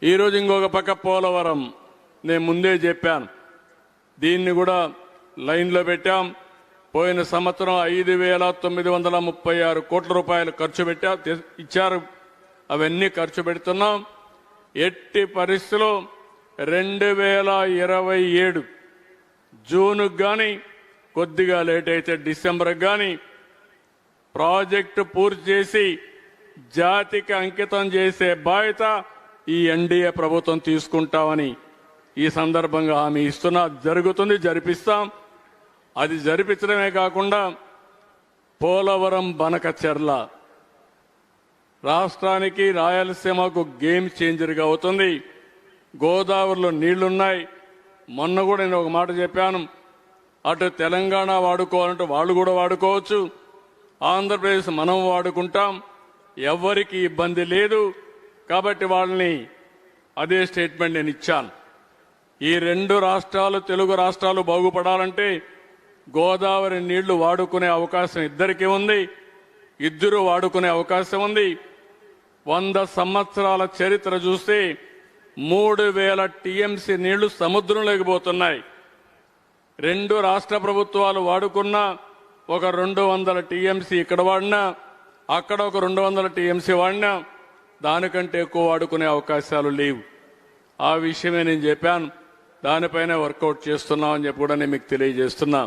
ఈరోజు ఇంకొక పక్క పోలవరం నేను ముందే చెప్పాను, దీన్ని కూడా లైన్లో పెట్టాం. పోయిన సంవత్సరం 5,936 కోట్ల రూపాయలు ఖర్చు ఇచ్చారు. అవన్నీ ఖర్చు పెడుతున్నాం. ఎట్టి పరిస్థితుల్లో 2027 జూన్కు కానీ, కొద్దిగా లేట్ అయితే డిసెంబర్కి కానీ ప్రాజెక్టు పూర్తి చేసి జాతికి అంకితం చేసే బాధ్యత ఈ ఎన్డీఏ ప్రభుత్వం తీసుకుంటామని ఈ సందర్భంగా హామీ ఇస్తున్నా. జరుగుతుంది, జరిపిస్తాం. అది జరిపించడమే కాకుండా పోలవరం బనకచెర్ల రాష్ట్రానికి, రాయలసీమకు గేమ్ చేంజర్గా అవుతుంది. గోదావరిలో నీళ్లున్నాయి. మొన్న కూడా నేను ఒక మాట చెప్పాను, అటు తెలంగాణ వాడుకోవాలంటే వాళ్ళు కూడా వాడుకోవచ్చు, ఆంధ్రప్రదేశ్ మనం వాడుకుంటాం, ఎవరికి ఇబ్బంది లేదు. కాబట్టి వాళ్ళని అదే స్టేట్మెంట్ నేను ఇచ్చాను. ఈ రెండు రాష్ట్రాలు, తెలుగు రాష్ట్రాలు బాగుపడాలంటే గోదావరి నీళ్లు వాడుకునే అవకాశం ఇద్దరికీ ఉంది, ఇద్దరు వాడుకునే అవకాశం ఉంది. 100 సంవత్సరాల చరిత్ర చూస్తే 3,000 టీఎంసీ నీళ్లు సముద్రంలోకి పోతున్నాయి. రెండు రాష్ట్ర ప్రభుత్వాలు వాడుకున్న ఒక 200 టీఎంసీ ఇక్కడ వాడినా, అక్కడ ఒక 200 టీఎంసీ వాడినా దానికంటే ఎక్కువ వాడుకునే అవకాశాలు లేవు. ఆ విషయమే నేను చెప్పాను. దానిపైన వర్కౌట్ చేస్తున్నామని చెప్పి కూడా నేను మీకు తెలియజేస్తున్నా.